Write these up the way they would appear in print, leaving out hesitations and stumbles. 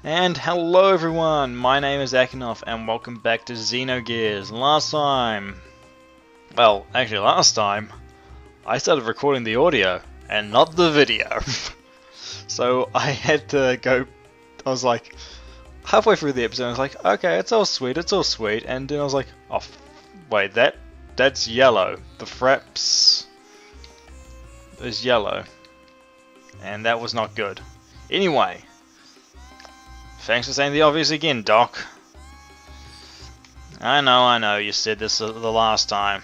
And hello everyone, my name is Akinov and welcome back to Xenogears. Last time, I started recording the audio and not the video. So I had to go, I was like, halfway through the episode I was like, okay, it's all sweet, and then I was like, oh, wait, that's yellow. The fraps is yellow. And that was not good. Anyway. Thanks for saying the obvious again, Doc. I know, you said this the last time.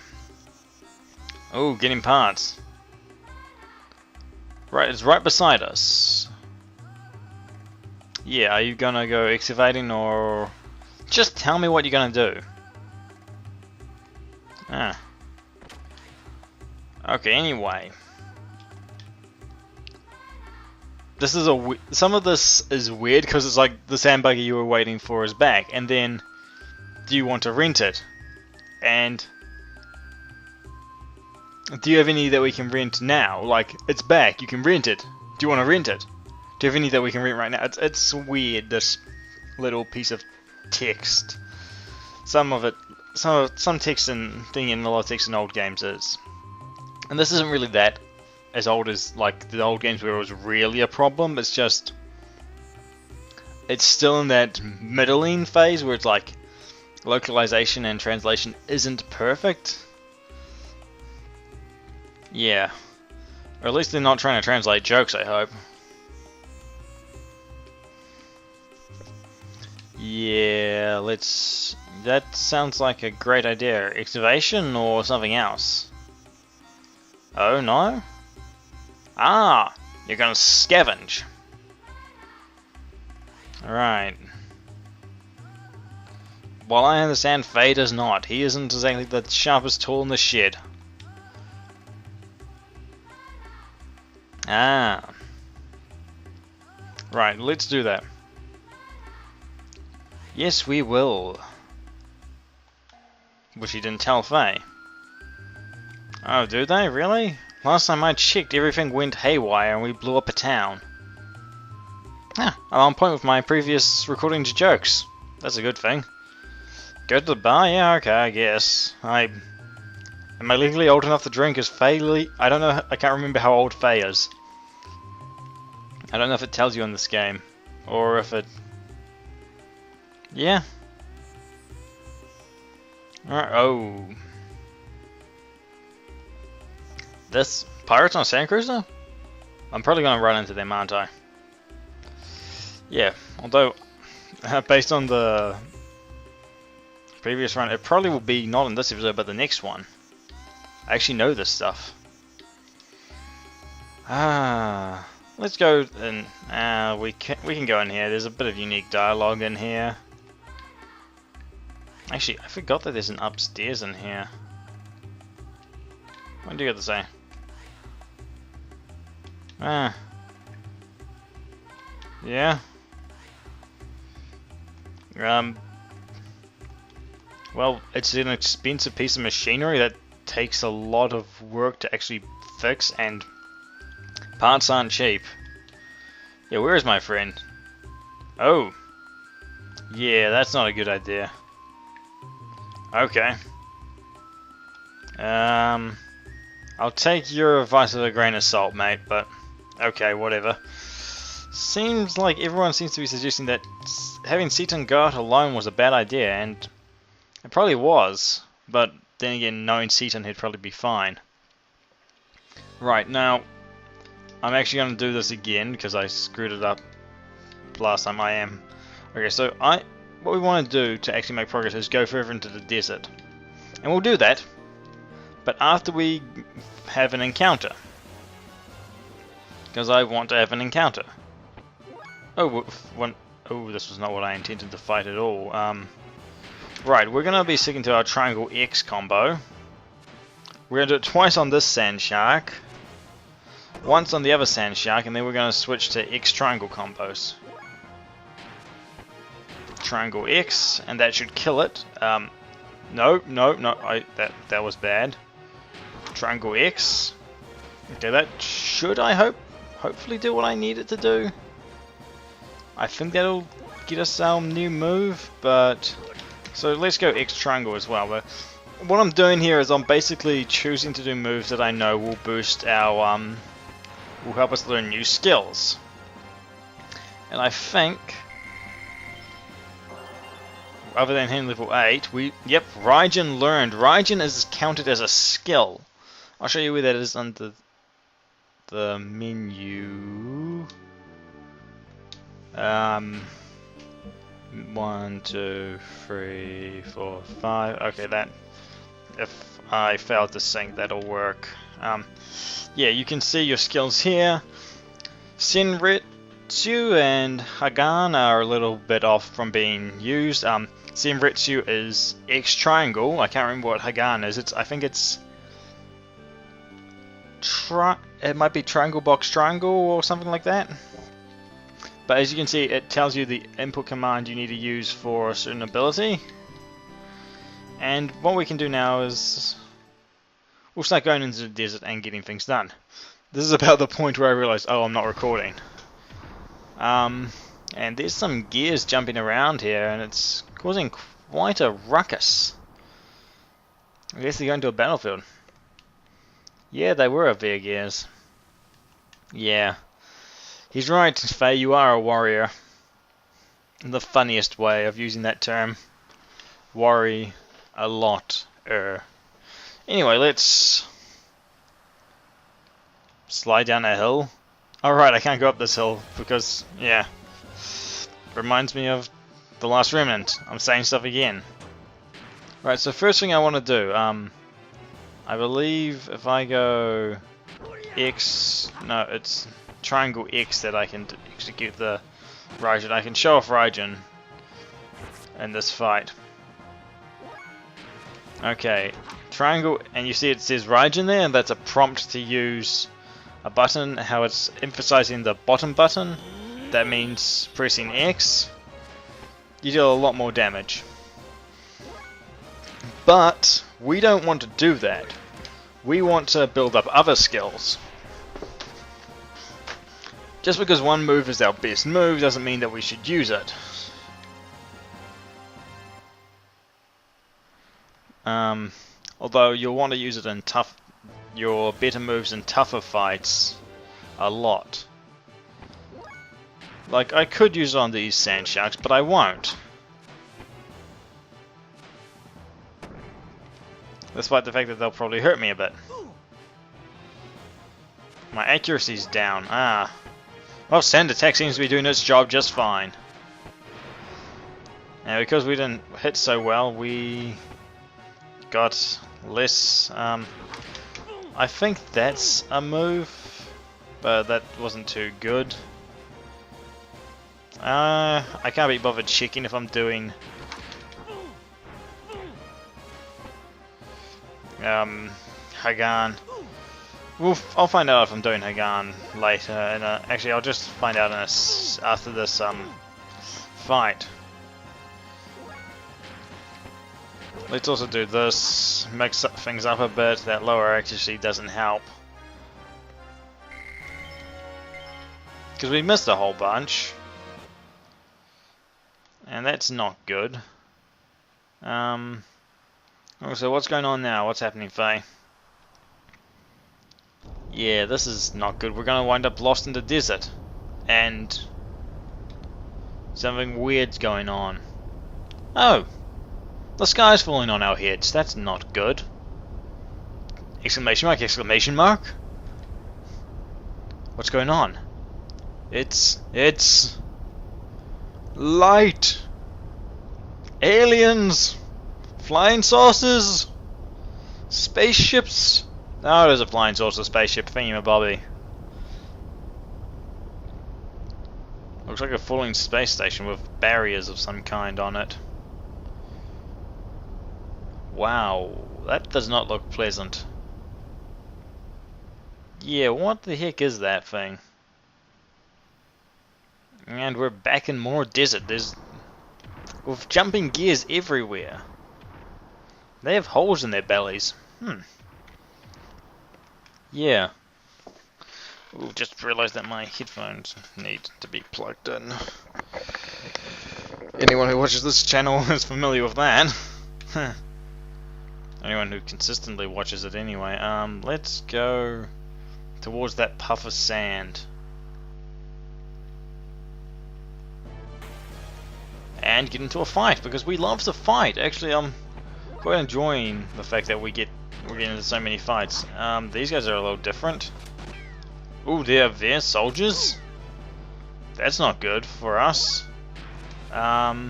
Oh, getting parts. Right, it's right beside us. Yeah, are you gonna go excavating or... Just tell me what you're gonna do. Ah. Okay, anyway. Some of this is weird because it's like the sandbugger you were waiting for is back, and then do you want to rent it? And do you have any that we can rent now? Like, it's back, you can rent it. Do you want to rent it? Do you have any that we can rent right now? It's weird, this little piece of text. Some text and thing in a lot of text in old games is. And this isn't really that as old as like the old games where it was really a problem. It's just it's still in that middling phase where it's like localization and translation isn't perfect. Yeah. Or at least they're not trying to translate jokes, I hope. Yeah, that sounds like a great idea. Excavation or something else? Oh no? Ah, you're gonna scavenge. Alright. Well, I understand Faye does not. He isn't exactly the sharpest tool in the shed. Ah. Right, let's do that. Yes, we will. Which he didn't tell Faye. Oh, do they? Really? Last time I checked, everything went haywire and we blew up a town. Ah, I'm on point with my previous recording jokes. That's a good thing. Go to the bar? Yeah, okay, I guess. Am I legally old enough to drink? Is Faye I don't know, I can't remember how old Faye is. I don't know if it tells you in this game. Or if it... Yeah. Alright, oh... This Pirates on a Sand Cruiser? I'm probably going to run into them, aren't I? Yeah, although based on the previous run, it probably will be not in this episode, but the next one. I actually know this stuff. Let's go and we can go in here. There's a bit of unique dialogue in here. Actually, I forgot that there's an upstairs in here. What do you got to say? Yeah. Well, it's an expensive piece of machinery that takes a lot of work to actually fix, and parts aren't cheap. Yeah, where is my friend? Oh. Yeah, that's not a good idea. Okay. I'll take your advice with a grain of salt, mate, but okay, whatever. Seems like everyone seems to be suggesting that having Seaton go out alone was a bad idea, and it probably was, but then again, knowing Seaton, he'd probably be fine. Right, now, I'm actually going to do this again, because I screwed it up last time. Okay, so what we want to do to actually make progress is go further into the desert. And we'll do that, but after we have an encounter. Because I want to have an encounter. Oh, this was not what I intended to fight at all. Right, we're going to be sticking to our Triangle X combo. We're going to do it twice on this Sand Shark. Once on the other Sand Shark, and then we're going to switch to X Triangle combos. Triangle X, and that should kill it. No, that was bad. Triangle X. Okay, that should, hopefully do what I need it to do. I think that'll get us our new move, but so let's go X triangle as well. But what I'm doing here is I'm basically choosing to do moves that I know will boost our will help us learn new skills. And I think, other than hitting level 8, Raijin learned. Raijin is counted as a skill. I'll show you where that is under the menu. 1, 2, 3, 4, 5. Okay, that. If I failed to sync, that'll work. Yeah, you can see your skills here. Senritsu and Hagan are a little bit off from being used. Senritsu is X triangle. I can't remember what Hagan is. I think it's it might be triangle box triangle or something like that. But as you can see, it tells you the input command you need to use for a certain ability. And what we can do now is we'll start going into the desert and getting things done. This is about the point where I realized, oh, I'm not recording. And there's some gears jumping around here, and it's causing quite a ruckus. I guess they're going to a battlefield. Yeah, they were Xenogears. Yeah. He's right, Faye, you are a warrior. In the funniest way of using that term. Worry a lot. Anyway, let's slide down a hill. Alright, I can't go up this hill because, yeah. Reminds me of the Last Remnant. I'm saying stuff again. Right, so first thing I want to do, I believe if I go X, no, it's triangle X that I can execute the Raijin. I can show off Raijin in this fight. Okay, triangle, and you see it says Raijin there, and that's a prompt to use a button. How it's emphasizing the bottom button, that means pressing X. You deal a lot more damage. But we don't want to do that. We want to build up other skills. Just because one move is our best move doesn't mean that we should use it. Although you'll want to use it in your better moves in tougher fights a lot. Like, I could use it on these sand sharks, but I won't. Despite the fact that they'll probably hurt me a bit. My accuracy's down. Well, sand attack seems to be doing its job just fine. Now, because we didn't hit so well, we got less. I think that's a move, but that wasn't too good. I can't be bothered checking if I'm doing Hagan. I'll find out if I'm doing Hagan later, and actually I'll just find out after this fight. Let's also do this, mix things up a bit. That lower accuracy doesn't help, because we missed a whole bunch, and that's not good. So what's going on now? What's happening, Faye? Yeah, this is not good. We're going to wind up lost in the desert. And something weird's going on. Oh! The sky's falling on our heads. That's not good. Exclamation mark, exclamation mark? What's going on? It's light! Aliens! Flying saucers! Spaceships! Oh, there's a flying saucer spaceship thingy-mabobby. Looks like a falling space station with barriers of some kind on it. Wow, that does not look pleasant. Yeah, what the heck is that thing? And we're back in more desert. With jumping gears everywhere. They have holes in their bellies. Yeah. Ooh, just realised that my headphones need to be plugged in. Anyone who watches this channel is familiar with that. Anyone who consistently watches it anyway. Let's go towards that puff of sand. And get into a fight, because we love to fight. Actually, I'm quite enjoying the fact that we're getting into so many fights. These guys are a little different. Ooh, they're soldiers? That's not good for us. Right,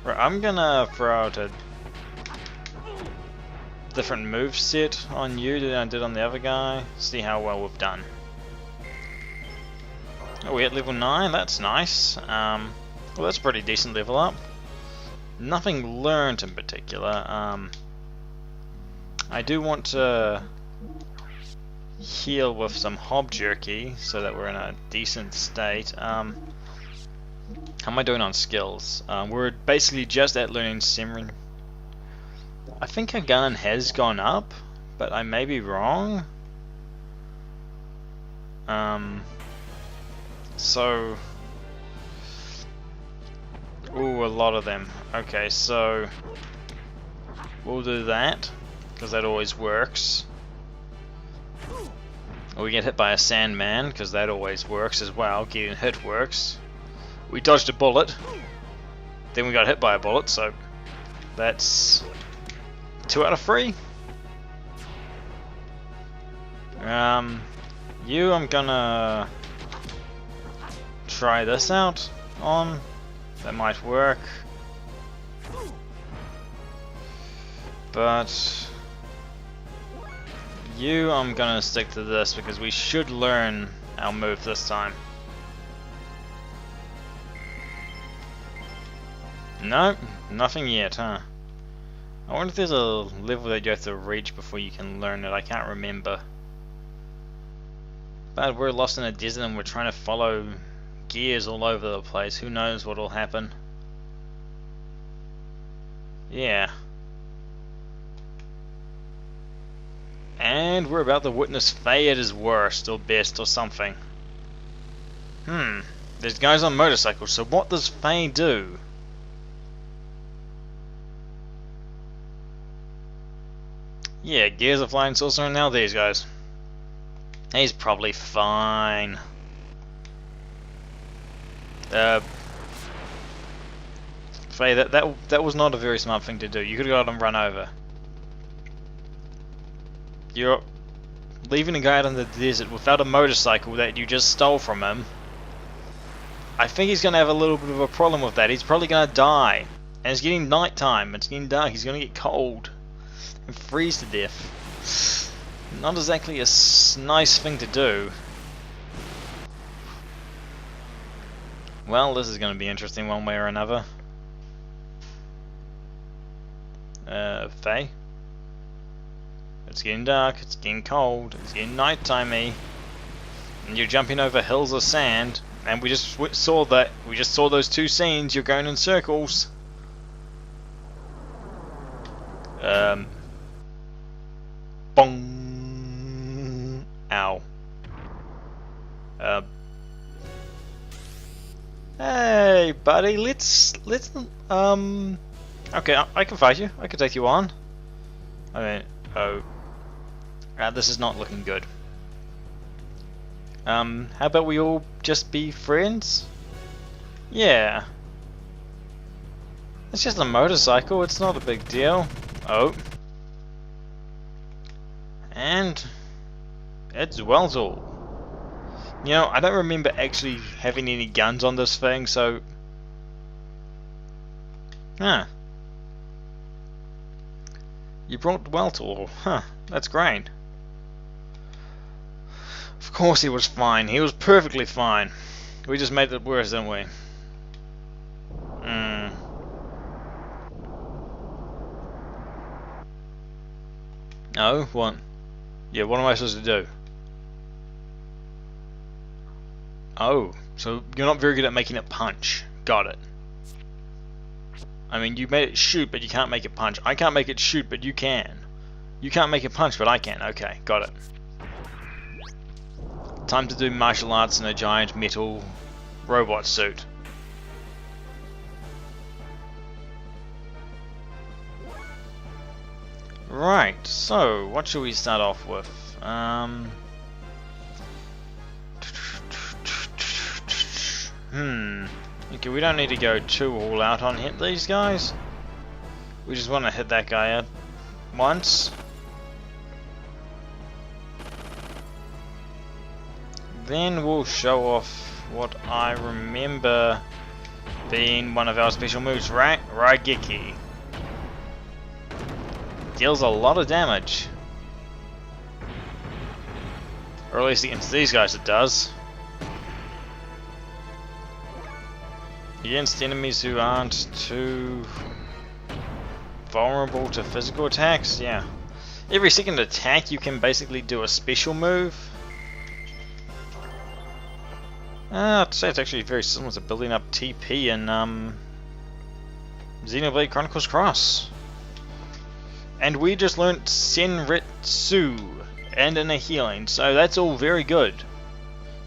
I'm gonna throw out a different move set on you than I did on the other guy. See how well we've done. Oh, we're at level 9, that's nice. Well, that's a pretty decent level up. Nothing learned in particular. I do want to heal with some hob jerky so that we're in a decent state. How am I doing on skills? We're basically just at learning simmering. I think our gun has gone up, but I may be wrong. So, ooh, a lot of them. Okay, so we'll do that because that always works. Or we get hit by a sandman because that always works as well. Getting hit works. We dodged a bullet, then we got hit by a bullet, so that's 2 out of 3. You, I'm gonna try this out on. That might work. But you, I'm gonna stick to this because we should learn our move this time. No, nothing yet, huh? I wonder if there's a level that you have to reach before you can learn it. I can't remember. But we're lost in a desert and we're trying to follow gears all over the place. Who knows what'll happen? Yeah. And we're about to witness Faye at his worst, or best, or something. There's guys on motorcycles, so what does Faye do? Yeah, Gears of Flying Saucer, and now these guys. He's probably fine. Faye, that was not a very smart thing to do. You could have got him run over. You're leaving a guy out in the desert without a motorcycle that you just stole from him. I think he's going to have a little bit of a problem with that. He's probably going to die. And it's getting nighttime. It's getting dark. He's going to get cold and freeze to death. Not exactly a nice thing to do. Well, this is going to be interesting one way or another. Faye? It's getting dark, it's getting cold, it's getting nighttime-y. And you're jumping over hills of sand. And we just saw that. We just saw those two scenes. You're going in circles. Bong. Ow. Hey, buddy. Let's. Okay, I can fight you. I can take you on. I mean, this is not looking good. How about we all just be friends? Yeah. It's just a motorcycle, it's not a big deal. Oh. And it's Welzel. You know, I don't remember actually having any guns on this thing, so... Huh. You brought Welzel. Huh, that's great. Of course he was fine. He was perfectly fine. We just made it worse, didn't we? Oh, what? Yeah, what am I supposed to do? Oh, so you're not very good at making it punch. Got it. I mean, you made it shoot, but you can't make it punch. I can't make it shoot, but you can. You can't make it punch, but I can. Okay, got it. Time to do martial arts in a giant metal robot suit. Right, so what should we start off with? Okay, we don't need to go too all out on hit these guys. We just want to hit that guy at once. Then we'll show off what I remember being one of our special moves, Raigeki. Deals a lot of damage. Or at least against these guys it does. Against enemies who aren't too vulnerable to physical attacks, yeah. Every second attack you can basically do a special move. I'd say it's actually very similar to building up TP in Xenoblade Chronicles Cross. And we just learnt Senritsu and Inner Healing, so that's all very good.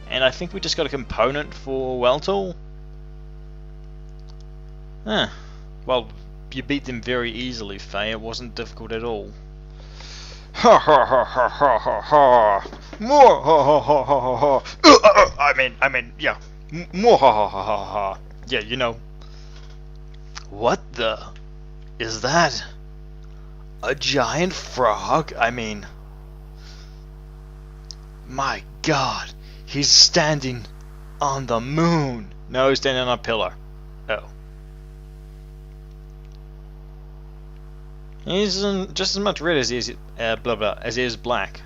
And I think we just got a component for Weltool. Well, you beat them very easily, Faye. It wasn't difficult at all. Ha ha ha ha ha ha ha. More ha ha ha ha ha ha. I mean, yeah. More ha ha ha ha ha. Yeah, you know. What the? Is that a giant frog? I mean, my God, he's standing on the moon. No, he's standing on a pillar. Oh. He's just as much red as he is as he is black.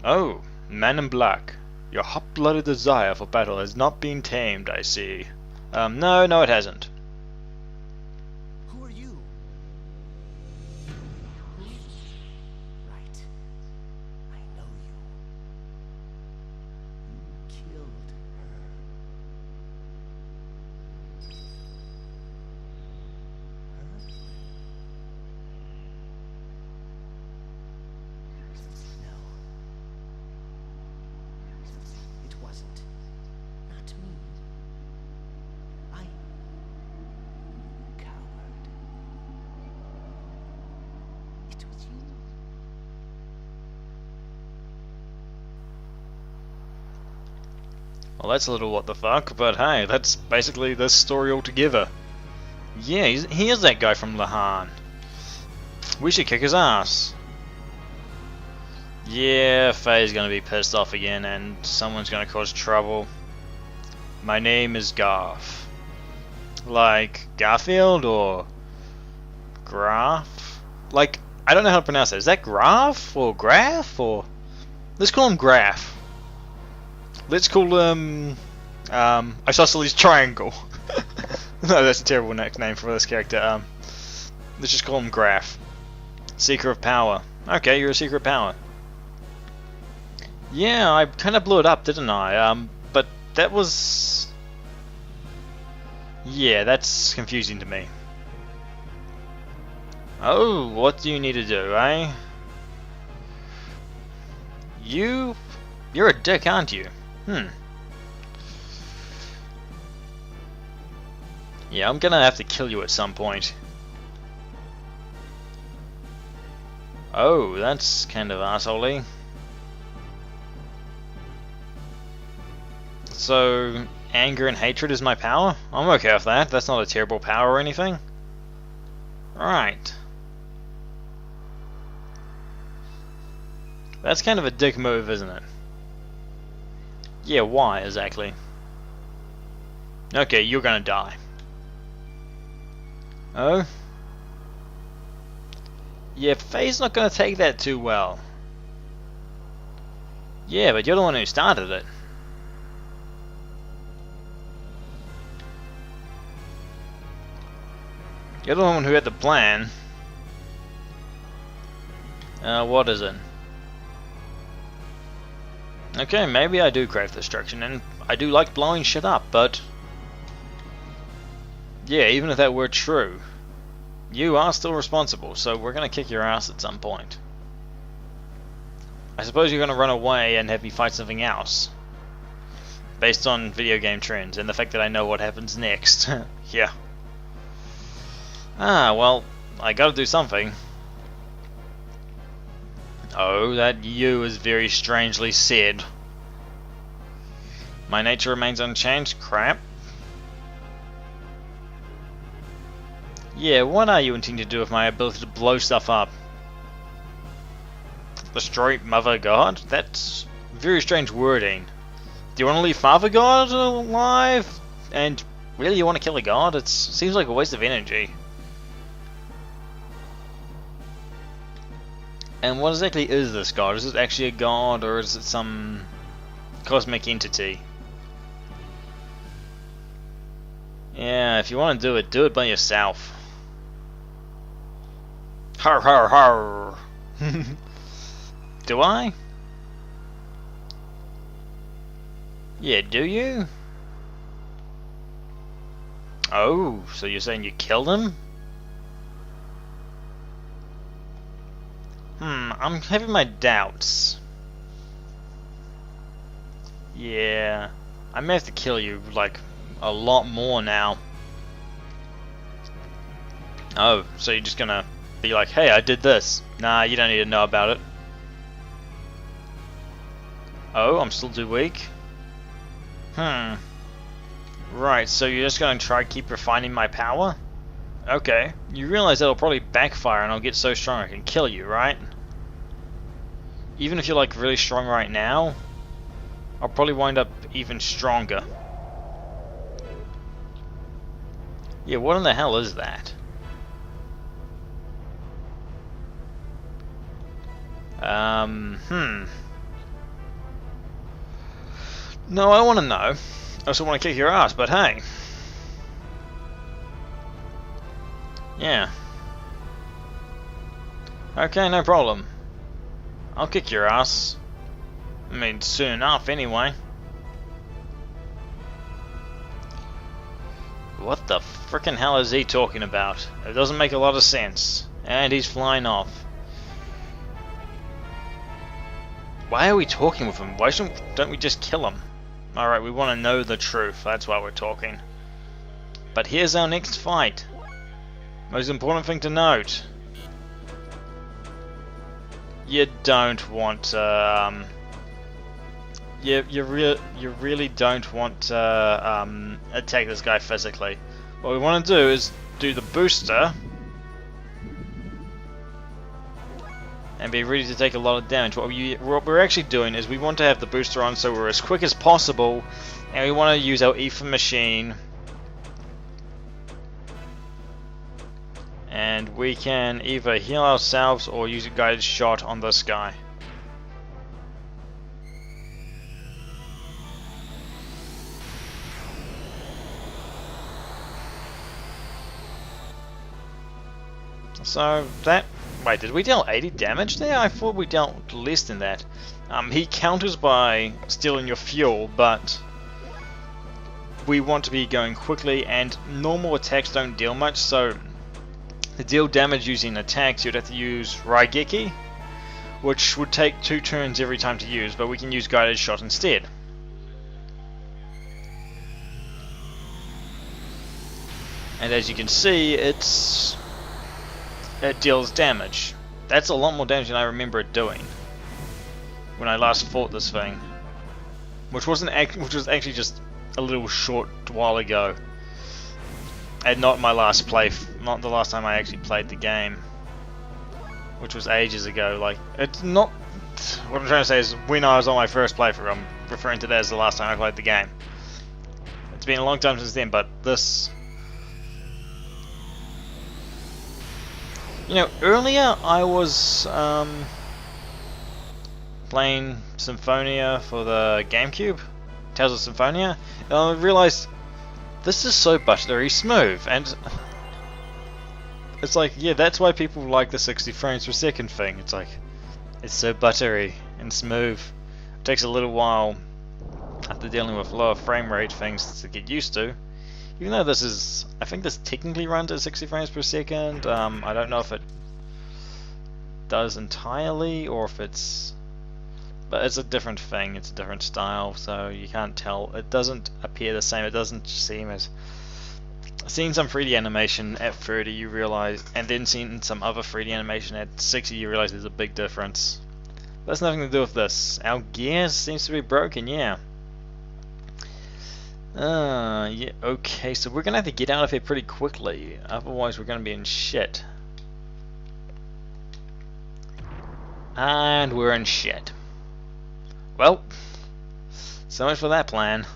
Oh, man in black. Your hot-blooded desire for battle has not been tamed, I see. No, it hasn't. Who are you? Right. I know you. You killed her. No. It wasn't. Not me. I... Coward. It was you. Well, that's a little what the fuck, but hey, that's basically this story altogether. Yeah, he is that guy from Lahan. We should kick his ass. Yeah, Faye's gonna be pissed off again and someone's gonna cause trouble. My name is Garth. Like Garfield or Graf? Like, I don't know how to pronounce that. Is that Graf or Graf or... Let's call him Graf. Let's call him Isosceles Triangle. No, that's a terrible name for this character. Let's just call him Graf. Seeker of Power. Okay, you're a Seeker of Power. Yeah, I kind of blew it up, didn't I? But that was... Yeah, that's confusing to me. Oh, what do you need to do, eh? You're a dick, aren't you? Yeah, I'm gonna have to kill you at some point. Oh, that's kind of arsehole-y. So, anger and hatred is my power? I'm okay with that. That's not a terrible power or anything. Right. That's kind of a dick move, isn't it? Yeah, why exactly? Okay, you're gonna die. Oh? Yeah, Faye's not gonna take that too well. Yeah, but you're the one who started it. You're the one who had the plan. What is it? Okay, maybe I do crave destruction, and I do like blowing shit up, but... Yeah, even if that were true, you are still responsible, so we're gonna kick your ass at some point. I suppose you're gonna run away and have me fight something else. Based on video game trends and the fact that I know what happens next. Yeah. Ah, well, I gotta do something. Oh, that you is very strangely said. My nature remains unchanged? Crap. Yeah, what are you intending to do with my ability to blow stuff up? Destroy Mother God? That's very strange wording. Do you want to leave Father God alive? And really you want to kill a god? It seems like a waste of energy. And what exactly is this god? Is it actually a god, or is it some cosmic entity? Yeah, if you want to do it by yourself. Har har har. Do I? Yeah, do you? Oh, so you're saying you killed him? I'm having my doubts. Yeah, I may have to kill you, like, a lot more now. Oh, so you're just gonna be like, hey, I did this. Nah, you don't need to know about it. Oh, I'm still too weak? Right, so you're just gonna try keep refining my power? Okay. You realize that'll probably backfire and I'll get so strong I can kill you, right? Even if you're like really strong right now, I'll probably wind up even stronger. Yeah, what in the hell is that? No, I don't want to know. I also want to kick your ass, but hey. Yeah. Okay, no problem. I'll kick your ass. I mean, soon enough, anyway. What the frickin' hell is he talking about? It doesn't make a lot of sense. And he's flying off. Why are we talking with him? Why don't we just kill him? Alright, we want to know the truth. That's why we're talking. But here's our next fight. Most important thing to note. You don't want you really don't want to attack this guy physically. What we want to do is do the booster and be ready to take a lot of damage. What we're actually doing is we want to have the booster on so we're as quick as possible, and we want to use our ether machine, and we can either heal ourselves or use a guided shot on this guy. So that... Wait, did we deal 80 damage there? I thought we dealt less than that. He counters by stealing your fuel, but we want to be going quickly, and normal attacks don't deal much, so to deal damage using attacks you'd have to use Raigeki, which would take 2 turns every time to use, but we can use guided shot instead. And as you can see, it deals damage. That's a lot more damage than I remember it doing when I last fought this thing, which was actually just a little short while ago, and not the last time I actually played the game, which was ages ago. Like, it's not. What I'm trying to say is when I was on my first playthrough, I'm referring to that as the last time I played the game. It's been a long time since then, but this. You know, earlier I was playing Symphonia for the GameCube, Tales of Symphonia, and I realized this is so buttery smooth, and it's like, yeah, that's why people like the 60 frames per second thing. It's like, it's so buttery and smooth. It takes a little while after dealing with lower frame rate things to get used to. Even though this is, I think this technically runs at 60 frames per second. I don't know if it does entirely, or if it's but it's a different thing, it's a different style, so you can't tell. It doesn't appear the same, it doesn't seem as... Seeing some 3D animation at 30 you realize, and then seeing some other 3D animation at 60 you realize there's a big difference. That's nothing to do with this. Our gears seems to be broken, yeah. Yeah, okay, so we're gonna have to get out of here pretty quickly, otherwise we're gonna be in shit. And we're in shit. Well, so much for that plan.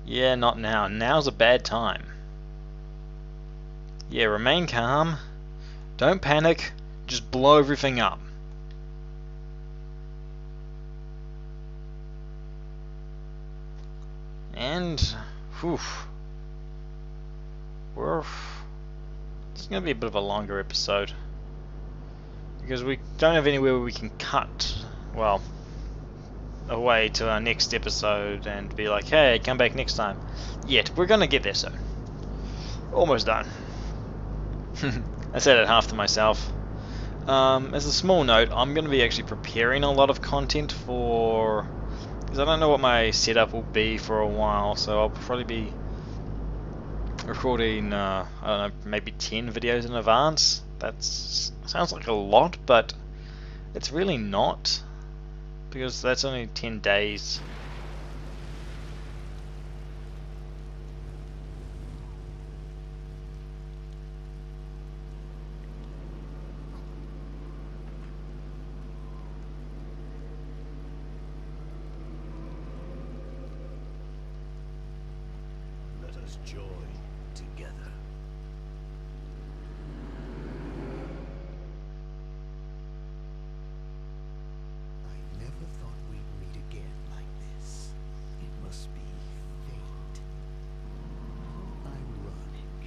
Yeah, not now. Now's a bad time. Yeah, remain calm. Don't panic. Just blow everything up. And, whew. It's going to be a bit of a longer episode. Because we don't have anywhere where we can cut, well, away to our next episode and be like, hey, come back next time. Yet, we're going to get there soon. Almost done. I said it half to myself. As a small note, I'm going to be actually preparing a lot of content for... because I don't know what my setup will be for a while, so I'll probably be recording, I don't know, maybe 10 videos in advance. That sounds like a lot, but it's really not, because that's only 10 days. Let us joy together. I never thought we'd meet again like this. It must be fate. Ironic.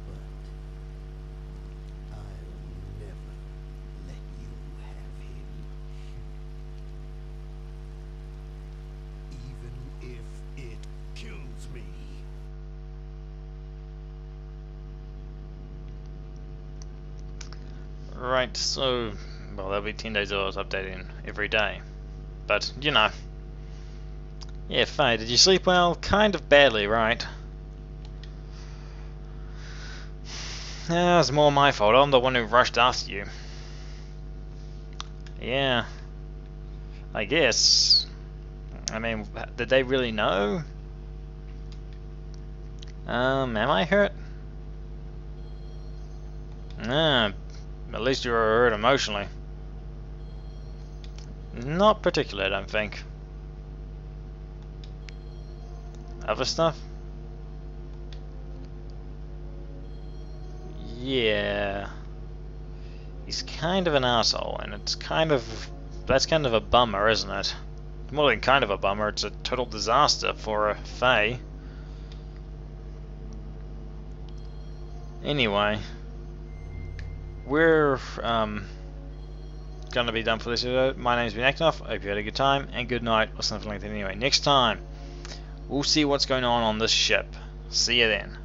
But I'll never let you have him. Even if it kills me. Right, so, well, that'll be 10 days I was updating every day. But, you know. Yeah, Faye, did you sleep well? Kind of badly, right? Yeah, it's more my fault. I'm the one who rushed after you. Yeah. I guess. I mean, did they really know? Am I hurt? Nah, at least you were hurt emotionally. Not particularly, I don't think. Other stuff? Yeah. He's kind of an asshole, and it's kind of... that's kind of a bummer, isn't it? More than kind of a bummer, it's a total disaster for a Fae. Anyway, we're gonna be done for this video. My name's been Actoff. I hope you had a good time, and good night, or something like that. Anyway, next time we'll see what's going on this ship. See you then.